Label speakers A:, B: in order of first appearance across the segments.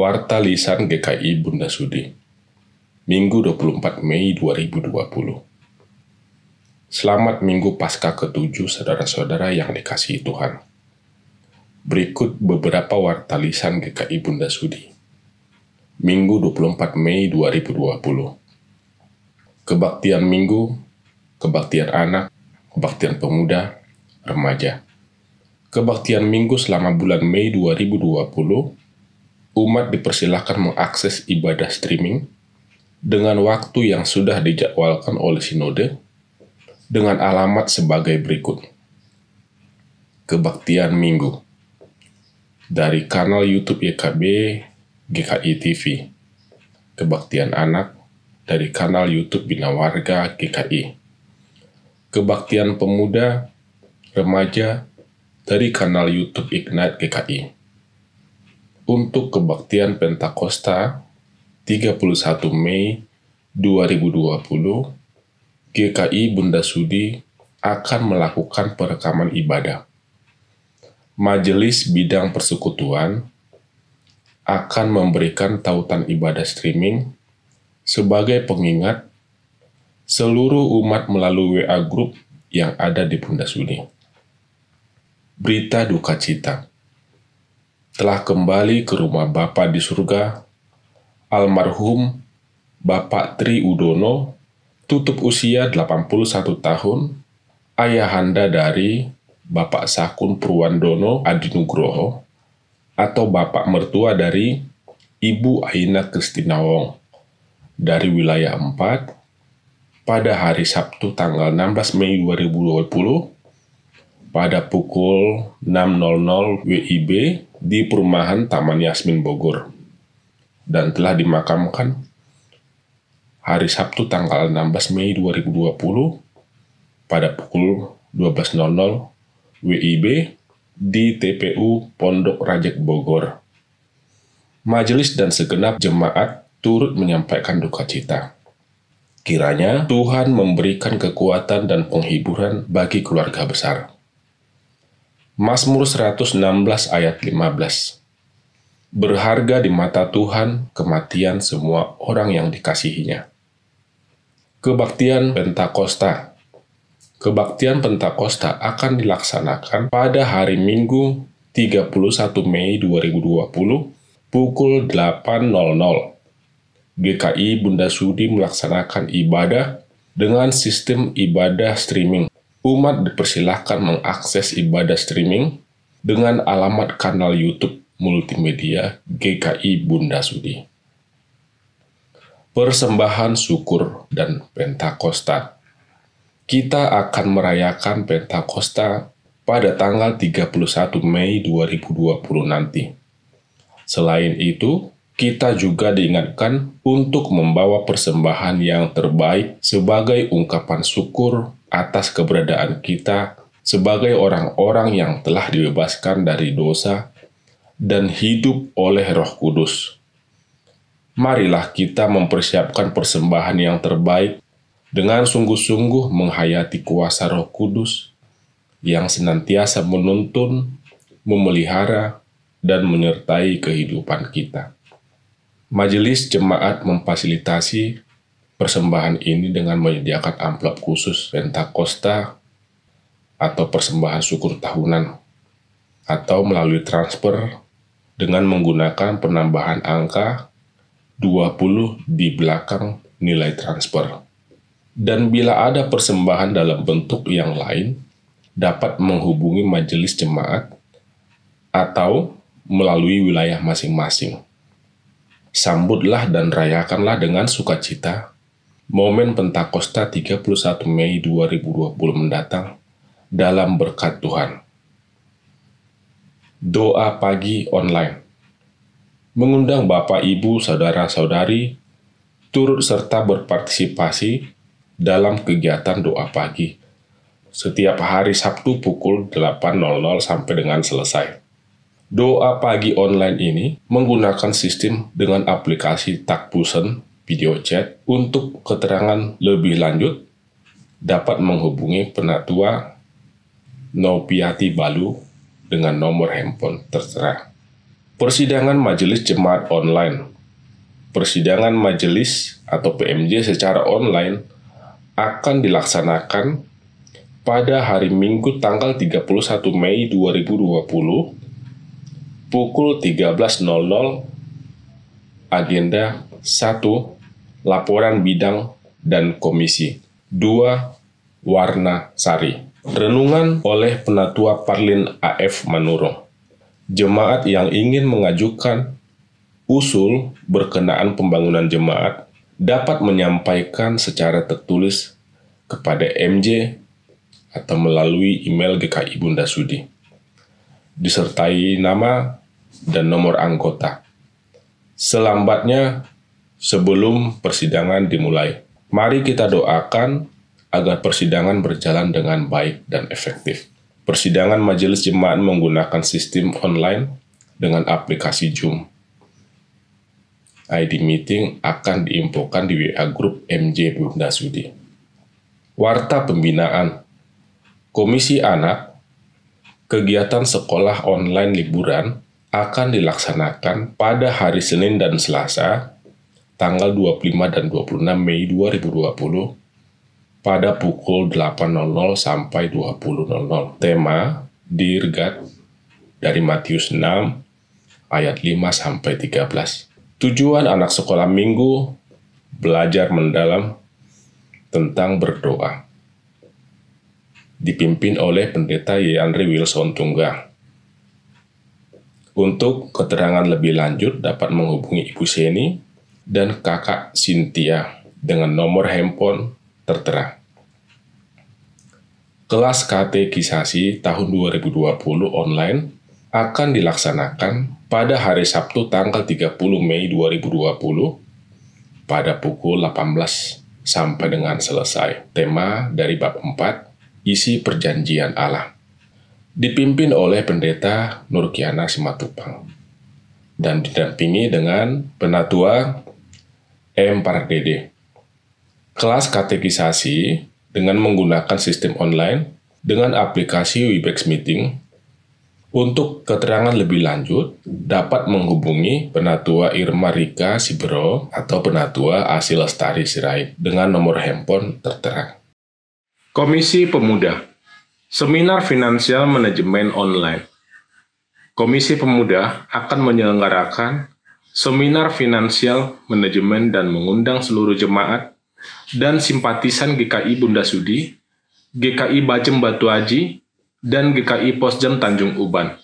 A: Warta Lisan GKI Bunda Sudi, Minggu 24 Mei 2020. Selamat Minggu Paskah ke-7, saudara-saudara yang dikasihi Tuhan. Berikut beberapa warta lisan GKI Bunda Sudi, Minggu 24 Mei 2020. Kebaktian Minggu, kebaktian anak, kebaktian pemuda, remaja. Kebaktian Minggu selama bulan Mei 2020, umat dipersilahkan mengakses ibadah streaming dengan waktu yang sudah dijadwalkan oleh sinode dengan alamat sebagai berikut. Kebaktian Minggu dari kanal YouTube YKB GKI TV. Kebaktian anak dari kanal YouTube Bina Warga GKI. Kebaktian pemuda, remaja dari kanal YouTube Ignite GKI. Untuk kebaktian Pentakosta 31 Mei 2020, GKI Bunda Sudi akan melakukan perekaman ibadah. Majelis Bidang Persekutuan akan memberikan tautan ibadah streaming sebagai pengingat seluruh umat melalui WA Group yang ada di Bunda Sudi. Berita duka cita. Telah kembali ke rumah Bapa di surga, almarhum Bapak Tri Udono, tutup usia 81 tahun, ayahanda dari Bapak Sakun Purwandono Adinugroho, atau Bapak mertua dari Ibu Aina Kristina Wong, dari wilayah 4, pada hari Sabtu tanggal 16 Mei 2020, pada pukul 6.00 WIB di perumahan Taman Yasmin Bogor, dan telah dimakamkan hari Sabtu tanggal 16 Mei 2020 pada pukul 12.00 WIB di TPU Pondok Rajek Bogor. Majelis dan segenap jemaat turut menyampaikan duka cita. Kiranya Tuhan memberikan kekuatan dan penghiburan bagi keluarga besar. Mazmur 116 ayat 15. Berharga di mata Tuhan kematian semua orang yang dikasihinya. Kebaktian Pentakosta. Kebaktian Pentakosta akan dilaksanakan pada hari Minggu 31 Mei 2020 pukul 8.00. GKI Bunda Sudi melaksanakan ibadah dengan sistem ibadah streaming. Umat dipersilahkan mengakses ibadah streaming dengan alamat kanal YouTube multimedia GKI Bunda Sudi. Persembahan syukur dan Pentakosta. Kita akan merayakan Pentakosta pada tanggal 31 Mei 2020 nanti. Selain itu, kita juga diingatkan untuk membawa persembahan yang terbaik sebagai ungkapan syukur atas keberadaan kita sebagai orang-orang yang telah dibebaskan dari dosa dan hidup oleh Roh Kudus. Marilah kita mempersiapkan persembahan yang terbaik dengan sungguh-sungguh menghayati kuasa Roh Kudus yang senantiasa menuntun, memelihara, dan menyertai kehidupan kita. Majelis Jemaat memfasilitasi persembahan ini dengan menyediakan amplop khusus Pentakosta atau persembahan syukur tahunan, atau melalui transfer dengan menggunakan penambahan angka 20 di belakang nilai transfer. Dan bila ada persembahan dalam bentuk yang lain, dapat menghubungi majelis jemaat atau melalui wilayah masing-masing. Sambutlah dan rayakanlah dengan sukacita momen Pentakosta 31 Mei 2020 mendatang dalam berkat Tuhan. Doa pagi online. Mengundang Bapak, Ibu, Saudara-saudari turut serta berpartisipasi dalam kegiatan doa pagi setiap hari Sabtu pukul 8.00 sampai dengan selesai. Doa pagi online ini menggunakan sistem dengan aplikasi Takbusen video chat. Untuk keterangan lebih lanjut, dapat menghubungi Penatua Nopiati Balu dengan nomor handphone tertera Persidangan Majelis Jemaat Online. Persidangan majelis atau PMJ secara online akan dilaksanakan pada hari Minggu tanggal 31 Mei 2020 pukul 13.00. Agenda 1. Laporan bidang dan komisi. 2. Warna sari. Renungan oleh Penatua Parlin AF Manurung. Jemaat yang ingin mengajukan usul berkenaan pembangunan jemaat dapat menyampaikan secara tertulis kepada MJ atau melalui email GKI Bunda Sudi, disertai nama dan nomor anggota, selambatnya sebelum persidangan dimulai. Mari kita doakan agar persidangan berjalan dengan baik dan efektif. Persidangan majelis jemaat menggunakan sistem online dengan aplikasi Zoom. ID meeting akan diinfokan di WA Group MJ Bunda Sudi. Warta pembinaan. Komisi Anak, kegiatan sekolah online liburan akan dilaksanakan pada hari Senin dan Selasa, tanggal 25 dan 26 Mei 2020, pada pukul 8.00 sampai 20.00. Tema, Dear God, dari Matius 6, ayat 5 sampai 13. Tujuan anak sekolah minggu, belajar mendalam tentang berdoa. Dipimpin oleh Pendeta Yandri Wilson Tunggang. Untuk keterangan lebih lanjut dapat menghubungi Ibu Seni dan Kakak Cynthia dengan nomor handphone tertera. Kelas katekisasi tahun 2020 online akan dilaksanakan pada hari Sabtu tanggal 30 Mei 2020 pada pukul 18 sampai dengan selesai. Tema dari bab 4, isi perjanjian Allah. Dipimpin oleh Pendeta Nurkiana Simatupang dan didampingi dengan Penatua M. Pardede. Kelas katekisasi dengan menggunakan sistem online dengan aplikasi Webex Meeting. Untuk keterangan lebih lanjut, dapat menghubungi Penatua Irma Rika Sibero atau Penatua Asi Lestari Sirait dengan nomor handphone tertera. Komisi Pemuda. Seminar Finansial Manajemen Online. Komisi Pemuda akan menyelenggarakan seminar finansial manajemen dan mengundang seluruh jemaat dan simpatisan GKI Bunda Sudi, GKI Bajem Batu Aji, dan GKI Posjam Tanjung Uban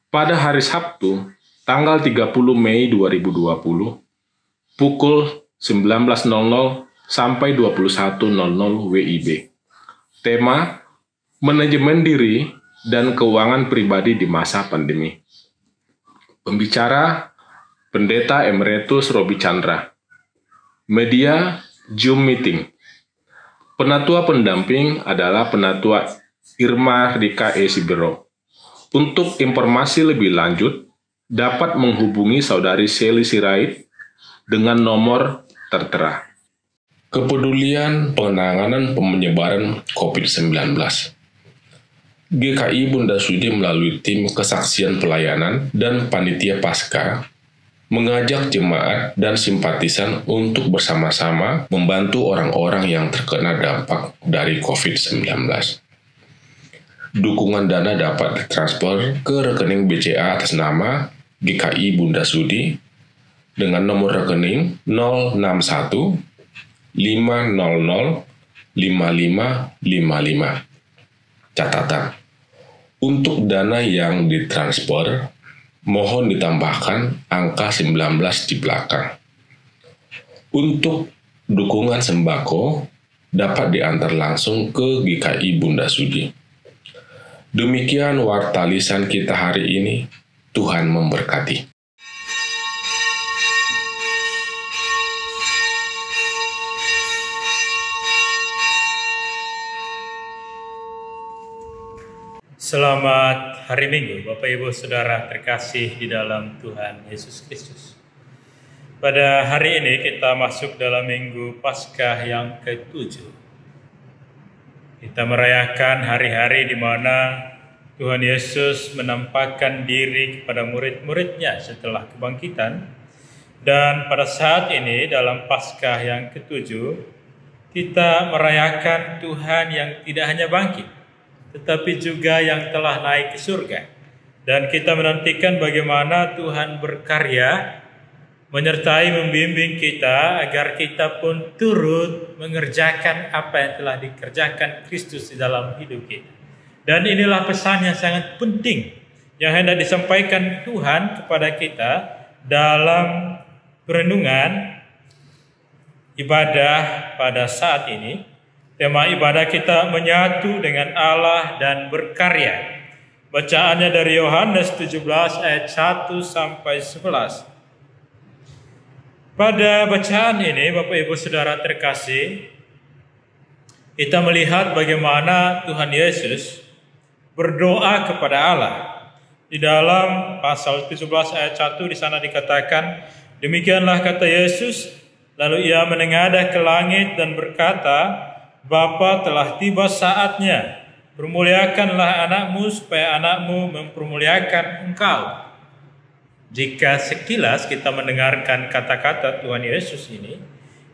A: pada hari Sabtu, tanggal 30 Mei 2020, pukul 19.00 sampai 21.00 WIB. Tema, Manajemen Diri dan Keuangan Pribadi di Masa Pandemi. Pembicara, Pendeta Emeritus Robi Chandra. Media, Zoom Meeting. Penatua pendamping adalah Penatua Irma Rika E. Sibero. Untuk informasi lebih lanjut, dapat menghubungi Saudari Seli Sirait dengan nomor tertera. Kepedulian penanganan penyebaran COVID-19. GKI Bunda Sudi melalui tim kesaksian pelayanan dan panitia Paskah mengajak jemaat dan simpatisan untuk bersama-sama membantu orang-orang yang terkena dampak dari COVID-19. Dukungan dana dapat ditransfer ke rekening BCA atas nama GKI Bunda Sudi dengan nomor rekening 061 500 5555. Catatan, untuk dana yang ditransfer, mohon ditambahkan angka 19 di belakang. Untuk dukungan sembako dapat diantar langsung ke GKI Bunda Sudi. Demikian warta lisan kita hari ini. Tuhan memberkati.
B: Selamat hari Minggu, Bapak Ibu Saudara terkasih di dalam Tuhan Yesus Kristus. Pada hari ini kita masuk dalam Minggu Paskah yang ke-7. Kita merayakan hari-hari di mana Tuhan Yesus menampakkan diri kepada murid-muridnya setelah kebangkitan. Dan pada saat ini dalam Paskah yang ke-7, kita merayakan Tuhan yang tidak hanya bangkit, tetapi juga yang telah naik ke surga. Dan kita menantikan bagaimana Tuhan berkarya, menyertai membimbing kita agar kita pun turut mengerjakan apa yang telah dikerjakan Kristus di dalam hidup kita. Dan inilah pesan yang sangat penting yang hendak disampaikan Tuhan kepada kita dalam perenungan ibadah pada saat ini. Tema ibadah kita menyatu dengan Allah dan berkarya. Bacaannya dari Yohanes 17 ayat 1 sampai 11. Pada bacaan ini, Bapak Ibu Saudara terkasih, kita melihat bagaimana Tuhan Yesus berdoa kepada Allah. Di dalam pasal 17 ayat 1 di sana dikatakan, demikianlah kata Yesus, lalu ia menengadah ke langit dan berkata, Bapa, telah tiba saatnya, permuliakanlah anakmu supaya anakmu mempermuliakan engkau. Jika sekilas kita mendengarkan kata-kata Tuhan Yesus ini,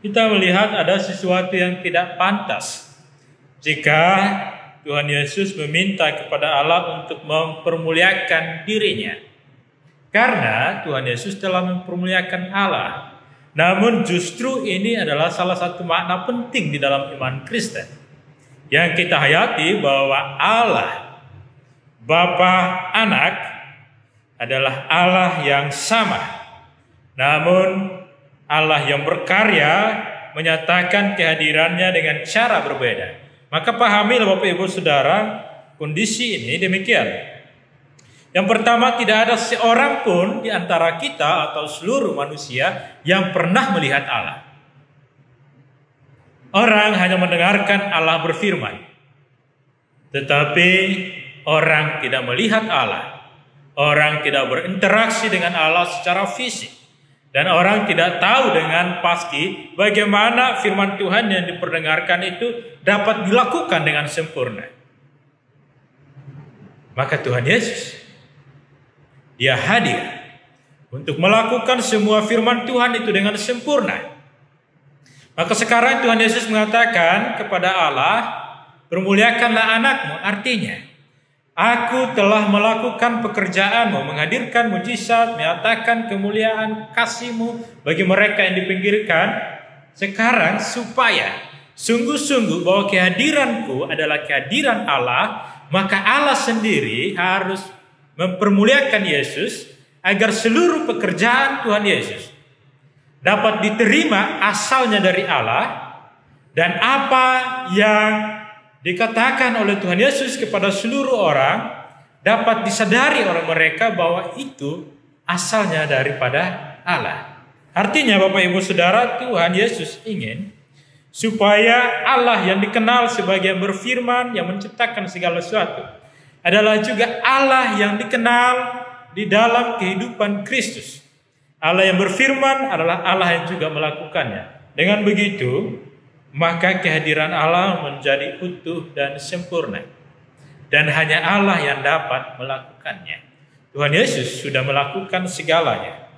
B: kita melihat ada sesuatu yang tidak pantas. Jika Tuhan Yesus meminta kepada Allah untuk mempermuliakan dirinya. Karena Tuhan Yesus telah mempermuliakan Allah. Namun justru ini adalah salah satu makna penting di dalam iman Kristen. Yang kita hayati bahwa Allah, Bapa, Anak adalah Allah yang sama. Namun Allah yang berkarya menyatakan kehadirannya dengan cara berbeda. Maka pahamilah Bapak Ibu Saudara, kondisi ini demikian. Yang pertama, tidak ada seorang pun di antara kita atau seluruh manusia yang pernah melihat Allah. Orang hanya mendengarkan Allah berfirman, tetapi orang tidak melihat Allah. Orang tidak berinteraksi dengan Allah secara fisik. Dan orang tidak tahu dengan pasti bagaimana firman Tuhan yang diperdengarkan itu dapat dilakukan dengan sempurna. Maka Tuhan Yesus, Dia hadir untuk melakukan semua firman Tuhan itu dengan sempurna. Maka sekarang Tuhan Yesus mengatakan kepada Allah, permuliakanlah anakmu. Artinya, aku telah melakukan pekerjaanmu, menghadirkan mujizat, menyatakan kemuliaan kasihmu bagi mereka yang dipinggirkan. Sekarang supaya sungguh-sungguh bahwa kehadiranku adalah kehadiran Allah, maka Allah sendiri harus mempermuliakan Yesus agar seluruh pekerjaan Tuhan Yesus dapat diterima asalnya dari Allah, dan apa yang dikatakan oleh Tuhan Yesus kepada seluruh orang dapat disadari oleh mereka bahwa itu asalnya daripada Allah. Artinya Bapak Ibu Saudara, Tuhan Yesus ingin supaya Allah yang dikenal sebagai yang berfirman, yang menciptakan segala sesuatu, adalah juga Allah yang dikenal di dalam kehidupan Kristus. Allah yang berfirman adalah Allah yang juga melakukannya. Dengan begitu, maka kehadiran Allah menjadi utuh dan sempurna. Dan hanya Allah yang dapat melakukannya. Tuhan Yesus sudah melakukan segalanya.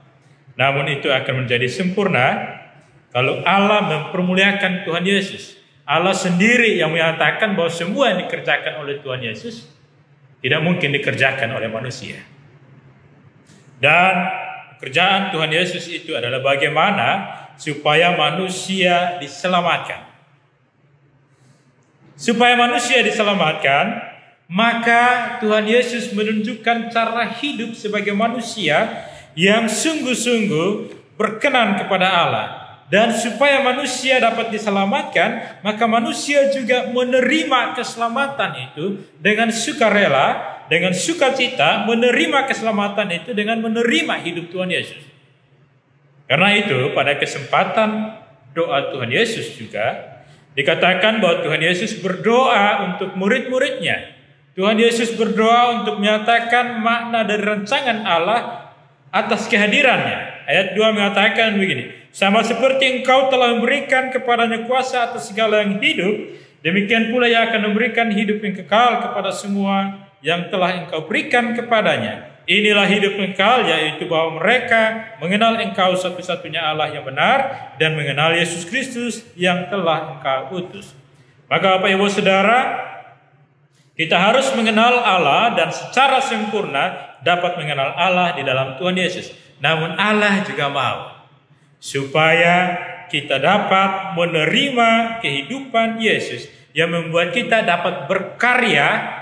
B: Namun itu akan menjadi sempurna kalau Allah mempermuliakan Tuhan Yesus. Allah sendiri yang menyatakan bahwa semua yang dikerjakan oleh Tuhan Yesus tidak mungkin dikerjakan oleh manusia. Dan pekerjaan Tuhan Yesus itu adalah bagaimana supaya manusia diselamatkan. Supaya manusia diselamatkan, maka Tuhan Yesus menunjukkan cara hidup sebagai manusia yang sungguh-sungguh berkenan kepada Allah. Dan supaya manusia dapat diselamatkan, maka manusia juga menerima keselamatan itu dengan sukarela, dengan sukacita, menerima keselamatan itu dengan menerima hidup Tuhan Yesus. Karena itu pada kesempatan doa Tuhan Yesus juga dikatakan bahwa Tuhan Yesus berdoa untuk murid-muridnya. Tuhan Yesus berdoa untuk menyatakan makna dari rancangan Allah atas kehadirannya. Ayat 2 mengatakan begini, sama seperti engkau telah memberikan kepadanya kuasa atas segala yang hidup, demikian pula ia akan memberikan hidup yang kekal kepada semua yang telah Engkau berikan kepadanya. Inilah hidup kekal, yaitu bahwa mereka mengenal Engkau satu-satunya Allah yang benar dan mengenal Yesus Kristus yang telah Engkau utus. Maka Bapak Ibu Saudara, kita harus mengenal Allah dan secara sempurna dapat mengenal Allah di dalam Tuhan Yesus. Namun Allah juga mau supaya kita dapat menerima kehidupan Yesus yang membuat kita dapat berkarya,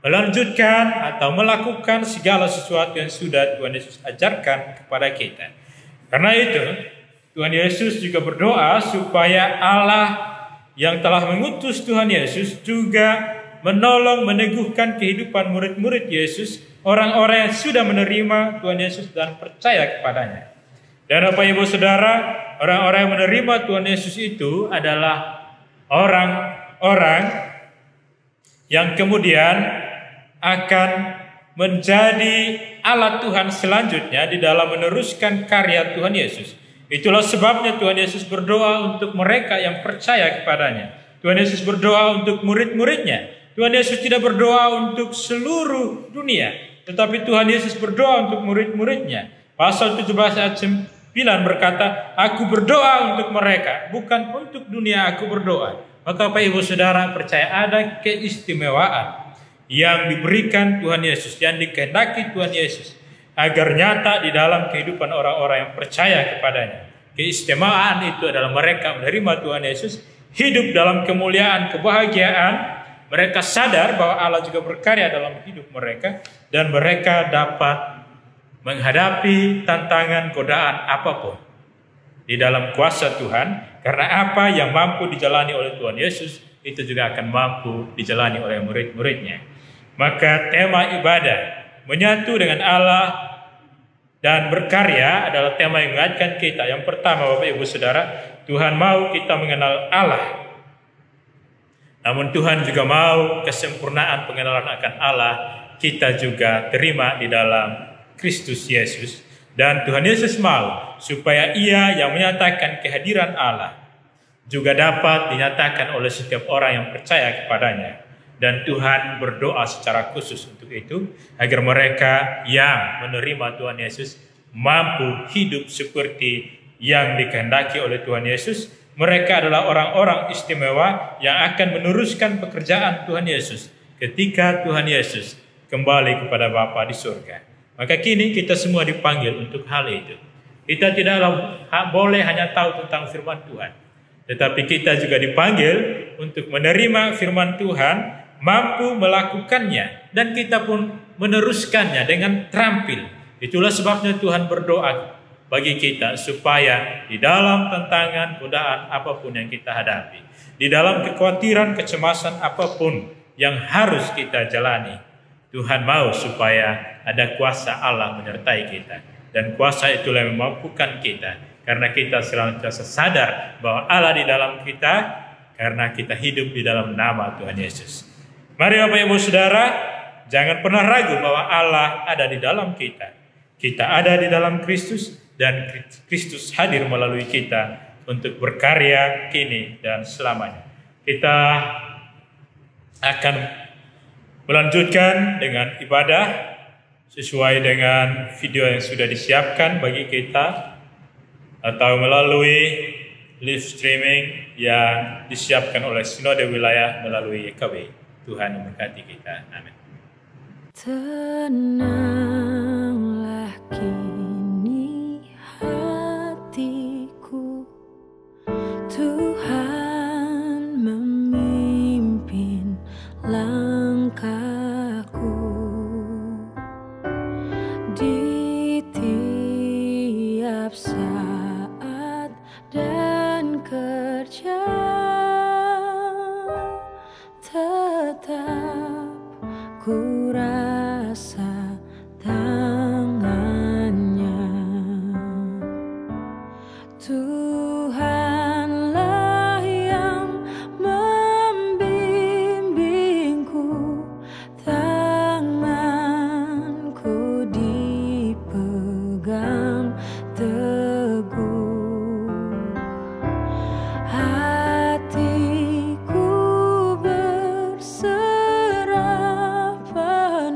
B: melanjutkan atau melakukan segala sesuatu yang sudah Tuhan Yesus ajarkan kepada kita. Karena itu, Tuhan Yesus juga berdoa supaya Allah yang telah mengutus Tuhan Yesus juga menolong meneguhkan kehidupan murid-murid Yesus, orang-orang yang sudah menerima Tuhan Yesus dan percaya kepadanya. Dan Bapak Ibu Saudara, orang-orang yang menerima Tuhan Yesus itu adalah orang-orang yang kemudian akan menjadi alat Tuhan selanjutnya di dalam meneruskan karya Tuhan Yesus. Itulah sebabnya Tuhan Yesus berdoa untuk mereka yang percaya kepadanya. Tuhan Yesus berdoa untuk murid-muridnya. Tuhan Yesus tidak berdoa untuk seluruh dunia, tetapi Tuhan Yesus berdoa untuk murid-muridnya. Pasal 17 ayat 9 berkata, aku berdoa untuk mereka, bukan untuk dunia aku berdoa. Maka Bapak Ibu Saudara percaya ada keistimewaan yang diberikan Tuhan Yesus, yang dikehendaki Tuhan Yesus agar nyata di dalam kehidupan orang-orang yang percaya kepadanya. Keistimewaan itu adalah mereka menerima Tuhan Yesus, hidup dalam kemuliaan, kebahagiaan. Mereka sadar bahwa Allah juga berkarya dalam hidup mereka, dan mereka dapat menghadapi tantangan godaan apapun di dalam kuasa Tuhan. Karena apa yang mampu dijalani oleh Tuhan Yesus, itu juga akan mampu dijalani oleh murid-muridnya. Maka tema ibadah menyatu dengan Allah dan berkarya adalah tema yang mengingatkan kita. Yang pertama Bapak Ibu Saudara, Tuhan mau kita mengenal Allah. Namun Tuhan juga mau kesempurnaan pengenalan akan Allah kita juga terima di dalam Kristus Yesus. Dan Tuhan Yesus mau supaya Ia yang menyatakan kehadiran Allah juga dapat dinyatakan oleh setiap orang yang percaya kepadanya. Dan Tuhan berdoa secara khusus untuk itu, agar mereka yang menerima Tuhan Yesus mampu hidup seperti yang dikehendaki oleh Tuhan Yesus. Mereka adalah orang-orang istimewa yang akan meneruskan pekerjaan Tuhan Yesus ketika Tuhan Yesus kembali kepada Bapa di surga. Maka kini kita semua dipanggil untuk hal itu. Kita tidak boleh hanya tahu tentang firman Tuhan, tetapi kita juga dipanggil untuk menerima firman Tuhan, mampu melakukannya, dan kita pun meneruskannya dengan terampil. Itulah sebabnya Tuhan berdoa bagi kita supaya di dalam tantangan, godaan apapun yang kita hadapi, di dalam kekhawatiran, kecemasan apapun yang harus kita jalani, Tuhan mau supaya ada kuasa Allah menyertai kita. Dan kuasa itulah yang memampukan kita, karena kita senantiasa sadar bahwa Allah di dalam kita, karena kita hidup di dalam nama Tuhan Yesus. Mari Bapak Ibu Saudara, jangan pernah ragu bahwa Allah ada di dalam kita. Kita ada di dalam Kristus, dan Kristus hadir melalui kita untuk berkarya kini dan selamanya. Kita akan melanjutkan dengan ibadah sesuai dengan video yang sudah disiapkan bagi kita, atau melalui live streaming yang disiapkan oleh Sinode Wilayah melalui YKW. Tuhan memberkati kita. Amin.
C: Tenanglah kini hatiku, Tuhan memimpin langkahku di tiap saat dan kerja. Tetap ku rasa tangannya, Tuhanlah yang membimbingku, tanganku dipegang teguh, hatiku berserah penuh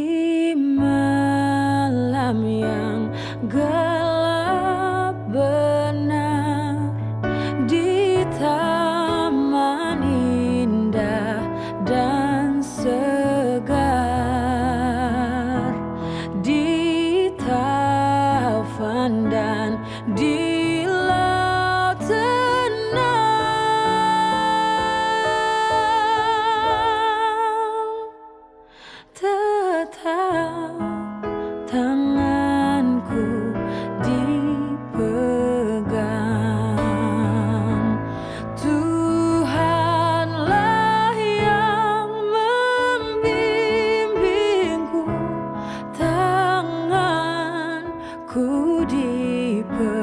C: di malam yang gelap benar, di taman indah dan segar, di taufan dan di laut tenang, tetap tanganku dipegang. Tuhanlah yang membimbingku, tanganku dipegang.